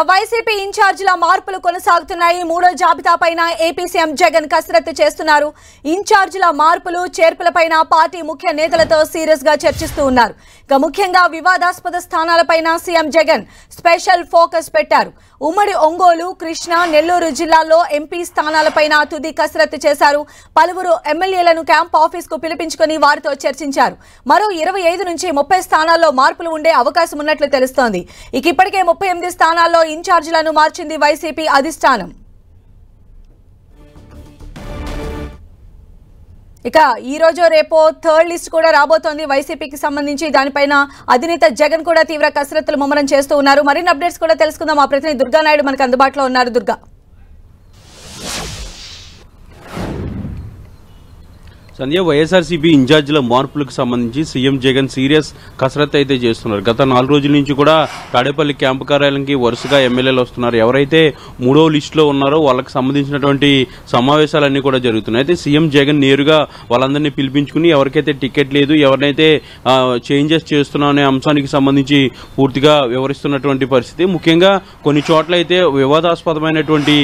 YCP ఇన్ఛార్జీల మార్పులు కొనసాగుతున్నాయి. మూడో జాబితాపైన ఏపీ సీఎం జగన్ కసరత్తు చేస్తున్నారు. ఇన్ఛార్జీల మార్పులు చేర్పులపైన పార్టీ ముఖ్య నేతలతో సీరియస్ గా చర్చిస్తూ ఉన్నారు. ముఖ్యంగా వివాదాస్పద స్థానాలపైన సీఎం జగన్ స్పెషల్ ఫోకస్ పెట్టారు. ఉమ్మడి ఒంగోలు, కృష్ణా, నెల్లూరు జిల్లాల్లో ఎంపీ స్థానాలపైన తుది కసరత్తు చేశారు. పలువురు ఎమ్మెల్యేలను క్యాంప్ ఆఫీస్ కు పిలిపించుకుని వారితో చర్చించారు. మరో 25 నుంచి 30 స్థానాల్లో మార్పులు ఉండే అవకాశం ఉన్నట్లు తెలుస్తోంది. ఇప్పటికే 38 స్థానాల్లో ఇన్ఛార్జీలను మార్చింది వైసీపీ అధిష్టానం. ఈ రోజు రేపో థర్డ్ లిస్ట్ కూడా రాబోతోంది వైసీపీకి సంబంధించి. దానిపైన అధినేత జగన్ కూడా తీవ్ర కసరత్తులు ముమ్మరం చేస్తూ ఉన్నారు. మరిన్ని అప్డేట్స్ కూడా తెలుసుకుందాం. మా ప్రతినిధి దుర్గా నాయుడు మనకు అందుబాటులో ఉన్నారు. దుర్గా, సంధ్య, వైఎస్ఆర్సీపీ ఇన్ఛార్జీల మార్పులకు సంబంధించి సీఎం జగన్ సీరియస్ కసరత్తు అయితే చేస్తున్నారు. గత 4 రోజుల నుంచి కూడా తాడేపల్లి క్యాంపు కార్యాలయానికి వరుసగా ఎమ్మెల్యేలు వస్తున్నారు. ఎవరైతే 3వ లిస్టులో ఉన్నారో వాళ్ళకి సంబంధించినటువంటి సమావేశాలన్నీ కూడా జరుగుతున్నాయి. అయితే సీఎం జగన్ నేరుగా వాళ్ళందరినీ పిలిపించుకుని ఎవరికైతే టికెట్ లేదు, ఎవరినైతే చేంజెస్ చేస్తున్నాం అనే అంశానికి సంబంధించి పూర్తిగా వివరిస్తున్నటువంటి పరిస్థితి. ముఖ్యంగా కొన్ని చోట్ల అయితే వివాదాస్పదమైనటువంటి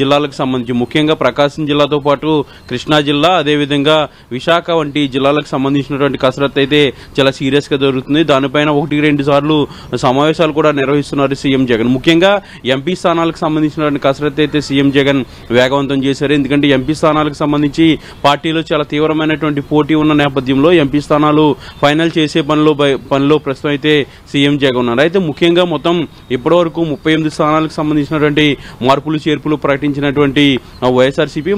జిల్లాలకు సంబంధించి, ముఖ్యంగా ప్రకాశం జిల్లాతో పాటు కృష్ణా జిల్లా, అదేవిధంగా విశాఖ వంటి జిల్లాలకు సంబంధించినటువంటి కసరత్తు అయితే చాలా సీరియస్ గా జరుగుతుంది. దానిపైన 1-2 సార్లు సమావేశాలు కూడా నిర్వహిస్తున్నారు సీఎం జగన్. ముఖ్యంగా ఎంపీ స్థానాలకు సంబంధించినటువంటి కసరత్తు అయితే సీఎం జగన్ వేగవంతం చేశారు. ఎందుకంటే ఎంపీ స్థానాలకు సంబంధించి పార్టీలో చాలా తీవ్రమైనటువంటి పోటీ ఉన్న నేపథ్యంలో ఎంపీ స్థానాలు ఫైనల్ చేసే పనిలో ప్రస్తుతం అయితే సీఎం జగన్ ఉన్నారు. అయితే ముఖ్యంగా మొత్తం ఇప్పటివరకు 38 స్థానాలకు సంబంధించినటువంటి మార్పులు చేర్పులు ప్రకటించినటువంటి వైఎస్ఆర్సీపీ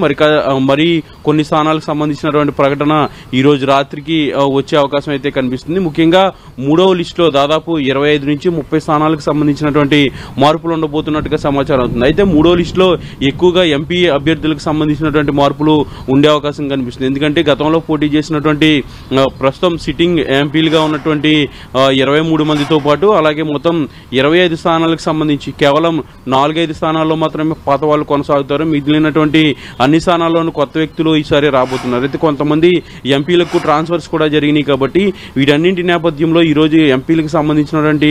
మరి కొన్ని స్థానాలకు సంబంధించినటువంటి ప్రకటన ఈ రోజు రాత్రికి వచ్చే అవకాశం అయితే కనిపిస్తుంది. ముఖ్యంగా 3వ లిస్టులో దాదాపు 25 నుంచి 30 స్థానాలకు సంబంధించినటువంటి మార్పులు ఉండబోతున్నట్టుగా సమాచారం అవుతుంది. అయితే 3వ లిస్టులో ఎక్కువగా ఎంపీ అభ్యర్థులకు సంబంధించినటువంటి మార్పులు ఉండే అవకాశం కనిపిస్తుంది. ఎందుకంటే గతంలో పోటీ చేసినటువంటి ప్రస్తుతం సిట్టింగ్ ఎంపీలుగా ఉన్నటువంటి 23 మందితో పాటు అలాగే మొత్తం 25 స్థానాలకు సంబంధించి కేవలం 4-5 స్థానాల్లో మాత్రమే పాత వాళ్ళు కొనసాగుతారు. మిగిలినటువంటి అన్ని స్థానాల్లోనూ కొత్త వ్యక్తులు ఈసారి రాబోతున్నారు. అయితే కొంతమంది ఎంపీలకు ట్రాన్స్ఫర్స్ కూడా జరిగినాయి. కాబట్టి వీటన్నింటి నేపథ్యంలో ఈ రోజు ఎంపీలకు సంబంధించినటువంటి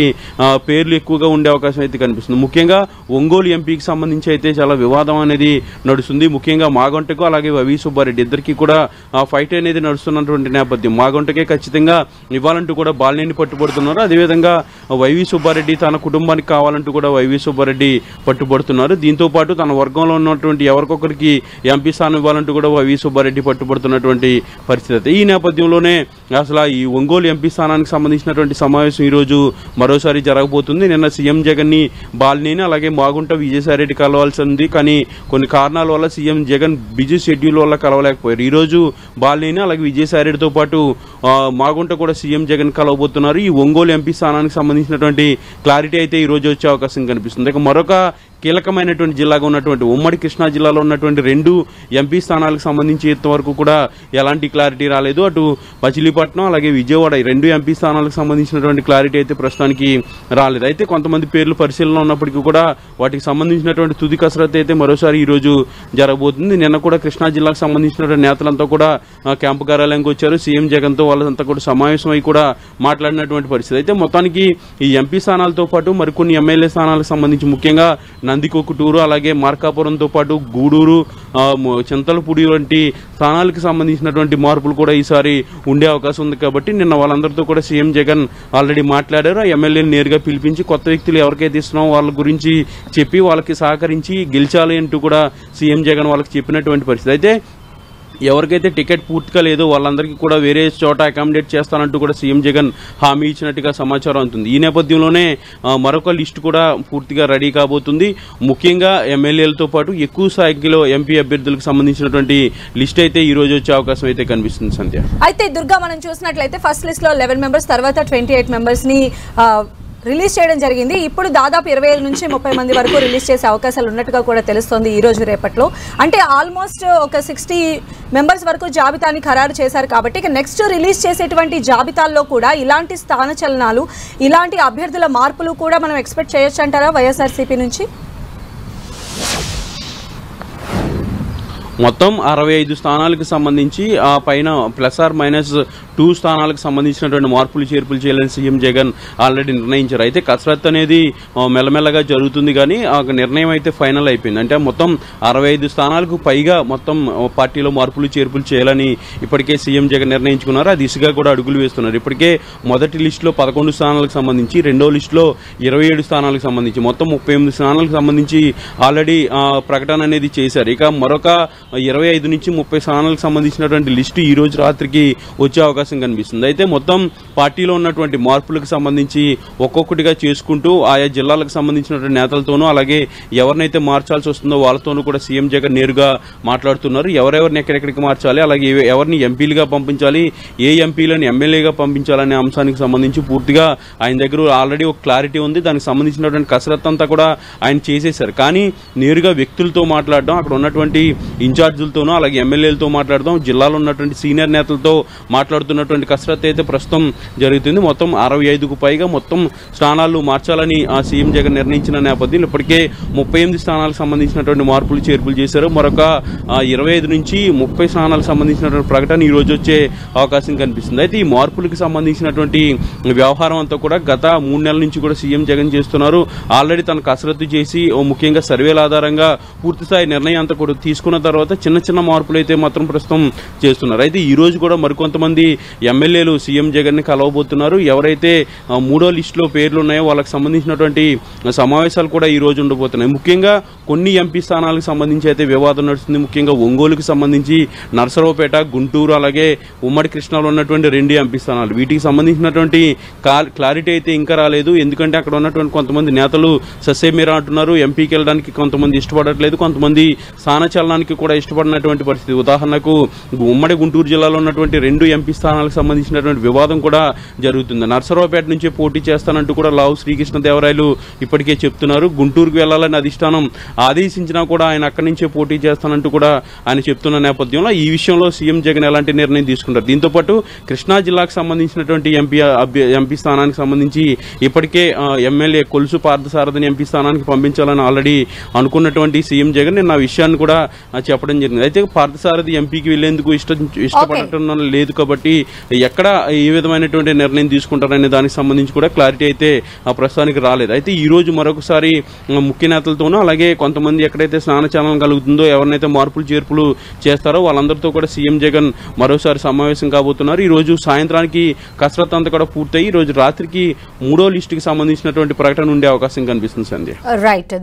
పేర్లు ఎక్కువగా ఉండే అవకాశం అయితే కనిపిస్తుంది. ముఖ్యంగా ఒంగోలు ఎంపీకి సంబంధించి అయితే చాలా వివాదం అనేది నడుస్తుంది. ముఖ్యంగా మాగొంటకు అలాగే వైవి సుబ్బారెడ్డి ఇద్దరికి కూడా ఫైట్ అనేది నడుస్తున్నటువంటి నేపథ్యం. మాగొంటకే ఖచ్చితంగా ఇవ్వాలంటూ కూడా బాలినేని పట్టుబడుతున్నారు. అదేవిధంగా వైవి సుబ్బారెడ్డి తన కుటుంబానికి కావాలంటూ కూడా వైవి సుబ్బారెడ్డి పట్టుబడుతున్నారు. దీంతో పాటు తన వర్గంలో ఉన్నటువంటి ఎవరికొకరికి ఎంపీ స్థానం ఇవ్వాలంటూ కూడా వైవి సుబ్బారెడ్డి పట్టుబడుతున్నటువంటి పరిస్థితి. ఈ నేపథ్యంలోనే అసలు ఈ ఒంగోలు ఎంపీ స్థానానికి సంబంధించినటువంటి సమావేశం ఈ రోజు మరోసారి జరగబోతుంది. నిన్న సీఎం జగన్ ని బాలినేని అలాగే మాగుంట విజయసాయిరెడ్డి కలవాల్సి ఉంది. కానీ కొన్ని కారణాల వల్ల సీఎం జగన్ బిజీ షెడ్యూల్ వల్ల కలవలేకపోయారు. ఈ రోజు బాలినేని అలాగే విజయసాయిరెడ్డితో పాటు మాగుంట కూడా సీఎం జగన్ కలవబోతున్నారు. ఈ ఒంగోలు ఎంపీ స్థానానికి సంబంధించినటువంటి క్లారిటీ అయితే ఈ రోజు వచ్చే అవకాశం కనిపిస్తుంది. ఇక మరొక కీలకమైనటువంటి జిల్లాగా ఉన్నటువంటి ఉమ్మడి కృష్ణా జిల్లాలో ఉన్నటువంటి 2 ఎంపీ స్థానాలకు సంబంధించి ఇంతవరకు కూడా ఎలాంటి క్లారిటీ రాలేదు. అటు మచిలీపట్నం అలాగే విజయవాడ 2 ఎంపీ స్థానాలకు సంబంధించినటువంటి క్లారిటీ అయితే ప్రస్తుతానికి రాలేదు. అయితే కొంతమంది పేర్లు పరిశీలన ఉన్నప్పటికీ కూడా వాటికి సంబంధించినటువంటి తుది కసరత్తు అయితే మరోసారి ఈ రోజు జరగబోతుంది. నిన్న కూడా కృష్ణా జిల్లాకు సంబంధించినటువంటి నేతలంతా కూడా క్యాంపు కార్యాలయానికి వచ్చారు. సీఎం జగన్ తో వాళ్ళంతా కూడా సమావేశం అయి కూడా మాట్లాడినటువంటి పరిస్థితి. అయితే మొత్తానికి ఈ ఎంపీ స్థానాలతో పాటు మరికొన్ని ఎమ్మెల్యే స్థానాలకు సంబంధించి ముఖ్యంగా నందికొక్కుటూరు అలాగే మార్కాపురంతో పాటు గూడూరు, చింతలపూడి వంటి స్థానాలకు సంబంధించినటువంటి మార్పులు కూడా ఈసారి ఉండే అవకాశం ఉంది. కాబట్టి నిన్న వాళ్ళందరితో కూడా సీఎం జగన్ ఆల్రెడీ మాట్లాడారు. ఎమ్మెల్యేలు నేరుగా పిలిపించి కొత్త వ్యక్తులు ఎవరికైతే ఇస్తున్నామో వాళ్ళ గురించి చెప్పి వాళ్ళకి సహకరించి గెలిచాలి అంటూ కూడా సీఎం జగన్ వాళ్ళకి చెప్పినటువంటి పరిస్థితి. అయితే ఎవరికైతే టికెట్ పూర్తిగా లేదో వాళ్ళందరికీ కూడా వేరే చోట అకామిడేట్ చేస్తానంటూ కూడా సీఎం జగన్ హామీ ఇచ్చినట్టుగా సమాచారం అవుతుంది. ఈ నేపథ్యంలోనే మరొక లిస్టు కూడా పూర్తిగా రెడీ కాబోతుంది. ముఖ్యంగా ఎమ్మెల్యేలతో పాటు ఎక్కువ సంఖ్యలో ఎంపీ అభ్యర్థులకు సంబంధించినటువంటి లిస్ట్ అయితే ఈ రోజు వచ్చే అవకాశం అయితే కనిపిస్తుంది. సంధ్య, అయితే దుర్గా, మనం చూసినట్లయితే ఫస్ట్ లిస్ట్ లో 11 మెంబర్స్, తర్వాత 28 మెంబర్స్ ని రిలీజ్ చేయడం జరిగింది. ఇప్పుడు దాదాపు 25 నుంచి 30 మంది వరకు రిలీజ్ చేసే అవకాశాలు ఉన్నట్టుగా కూడా తెలుస్తోంది ఈ రోజు రేపట్లో. అంటే ఆల్మోస్ట్ ఒక 60 మెంబర్స్ వరకు జాబితాని ఖరారు చేశారు. కాబట్టి ఇక నెక్స్ట్ రిలీజ్ చేసేటువంటి జాబితాల్లో కూడా ఇలాంటి స్థాన చలనాలు, ఇలాంటి అభ్యర్థుల మార్పులు కూడా మనం ఎక్స్పెక్ట్ చేయొచ్చు అంటారా వైఎస్ఆర్సీపీ నుంచి? మొత్తం 65 స్థానాలకు సంబంధించి ఆ పైన +- 2 స్థానాలకు సంబంధించినటువంటి మార్పులు చేర్పులు చేయాలని సీఎం జగన్ ఆల్రెడీ నిర్ణయించారు. అయితే కసరత్తు అనేది మెల్లమెల్లగా జరుగుతుంది కానీ ఆ నిర్ణయం అయితే ఫైనల్ అయిపోయింది. అంటే మొత్తం 65 స్థానాలకు పైగా మొత్తం పార్టీలో మార్పులు చేర్పులు చేయాలని ఇప్పటికే సీఎం జగన్ నిర్ణయించుకున్నారు. ఆ దిశగా కూడా అడుగులు వేస్తున్నారు. ఇప్పటికే మొదటి లిస్టులో 11 స్థానాలకు సంబంధించి, రెండో లిస్టులో 27 స్థానాలకు సంబంధించి మొత్తం 38 స్థానాలకు సంబంధించి ఆల్రెడీ ప్రకటన అనేది చేశారు. ఇక మరొక 25 నుంచి 30 స్థానాలకు సంబంధించినటువంటి లిస్టు ఈ రోజు రాత్రికి వచ్చే అవకాశం కనిపిస్తుంది. అయితే మొత్తం పార్టీలో ఉన్నటువంటి మార్పులకు సంబంధించి ఒక్కొక్కటిగా చేసుకుంటూ ఆయా జిల్లాలకు సంబంధించినటువంటి నేతలతోనూ అలాగే ఎవరినైతే మార్చాల్సి వస్తుందో వాళ్ళతోనూ కూడా సీఎం జగన్ నేరుగా మాట్లాడుతున్నారు. ఎవరెవరిని ఎక్కడెక్కడికి మార్చాలి, అలాగే ఎవరిని ఎంపీలుగా పంపించాలి, ఏ ఎంపీలను ఎమ్మెల్యేగా పంపించాలనే అంశానికి సంబంధించి పూర్తిగా ఆయన దగ్గర ఆల్రెడీ ఒక క్లారిటీ ఉంది. దానికి సంబంధించినటువంటి కసరత్తు అంతా కూడా ఆయన చేసేశారు. కానీ నేరుగా వ్యక్తులతో మాట్లాడడం, అక్కడ ఉన్నటువంటి ఇన్ఛార్జీలతోనూ అలాగే ఎమ్మెల్యేలతో మాట్లాడడం, జిల్లాలో ఉన్నటువంటి సీనియర్ నేతలతో మాట్లాడుతున్నటువంటి కసరత్తు అయితే ప్రస్తుతం జరుగుతుంది. మొత్తం 65కు పైగా మొత్తం స్థానాలు మార్చాలని సీఎం జగన్ నిర్ణయించిన నేపథ్యంలో ఇప్పటికే 38 స్థానాలకు సంబంధించినటువంటి మార్పులు చేర్పులు చేశారు. మరొక 25 నుంచి 30 స్థానాలకు సంబంధించినటువంటి ప్రకటన ఈ రోజు వచ్చే అవకాశం కనిపిస్తుంది. అయితే ఈ మార్పులకు సంబంధించినటువంటి వ్యవహారం అంతా కూడా గత 3 నెలల నుంచి కూడా సీఎం జగన్ చేస్తున్నారు. ఆల్రెడీ తన కసరత్తు చేసి ముఖ్యంగా సర్వేల ఆధారంగా పూర్తిస్థాయి నిర్ణయం అంతా కూడా తీసుకున్న తర్వాత చిన్న చిన్న మార్పులు అయితే మాత్రం ప్రస్తుతం చేస్తున్నారు. అయితే ఈ రోజు కూడా మరికొంతమంది ఎమ్మెల్యేలు సీఎం జగన్ ని కలవబోతున్నారు. ఎవరైతే 3వ లిస్టులో పేర్లు ఉన్నాయో వాళ్ళకి సంబంధించినటువంటి సమావేశాలు కూడా ఈ రోజు ఉండబోతున్నాయి. ముఖ్యంగా కొన్ని ఎంపీ స్థానాలకు సంబంధించి అయితే వివాదం నడుస్తుంది. ముఖ్యంగా ఒంగోలుకు సంబంధించి, నర్సరావుపేట, గుంటూరు అలాగే ఉమ్మడి కృష్ణాలో ఉన్నటువంటి 2 ఎంపీ స్థానాలు, వీటికి సంబంధించినటువంటి క్లారిటీ అయితే ఇంకా రాలేదు. ఎందుకంటే అక్కడ ఉన్నటువంటి కొంతమంది నేతలు ససేమిరా అంటున్నారు. ఎంపీకి వెళ్ళడానికి కొంతమంది ఇష్టపడట్లేదు, కొంతమంది స్థానచలనానికి కూడా ఇష్టపడినటువంటి పరిస్థితి. ఉదాహరణకు ఉమ్మడి గుంటూరు జిల్లాలో ఉన్నటువంటి 2 ఎంపీ స్థానాలకు సంబంధించినటువంటి వివాదం కూడా జరుగుతుంది. నర్సరావుపేట నుంచే పోటీ చేస్తానంటూ కూడా లావు శ్రీకృష్ణదేవరాయలు ఇప్పటికే చెప్తున్నారు. గుంటూరుకు వెళ్లాలని అధిష్టానం ఆదేశించినా కూడా ఆయన అక్కడి నుంచే పోటీ చేస్తానంటూ కూడా ఆయన చెప్తున్న నేపథ్యంలో ఈ విషయంలో సీఎం జగన్ ఎలాంటి నిర్ణయం తీసుకుంటారు. దీంతో పాటు కృష్ణా జిల్లాకు సంబంధించినటువంటి ఎంపీ స్థానానికి సంబంధించి ఇప్పటికే ఎమ్మెల్యే కొలుసు పార్థసారథిని ఎంపీ స్థానానికి పంపించాలని ఆల్రెడీ అనుకున్నటువంటి సీఎం జగన్ నిన్న ఆ విషయాన్ని కూడా చెప్పడం జరిగింది. అయితే పార్థసారథి ఎంపీకి వెళ్లేందుకు ఇష్టపడటం లేదు కాబట్టి ఎక్కడ ఏ విధమైనటువంటి నిర్ణయం తీసుకుంటారనే దానికి సంబంధించి కూడా క్లారిటీ అయితే ప్రస్తుతానికి రాలేదు. అయితే ఈ రోజు మరొకసారి ముఖ్య నేతలతోనూ అలాగే కొంతమంది ఎక్కడైతే స్నానచలనం కలుగుతుందో, ఎవరినైతే మార్పులు చేర్పులు చేస్తారో వాళ్ళందరితో కూడా సీఎం జగన్ మరోసారి సమావేశం కాబోతున్నారు. ఈ రోజు సాయంత్రానికి కసరత్ అంతా కూడా పూర్తయి ఈ రోజు రాత్రికి 3వ లిస్టుకి సంబంధించినటువంటి ప్రకటన ఉండే అవకాశం కనిపిస్తుంది. సంధ్య. రైట్.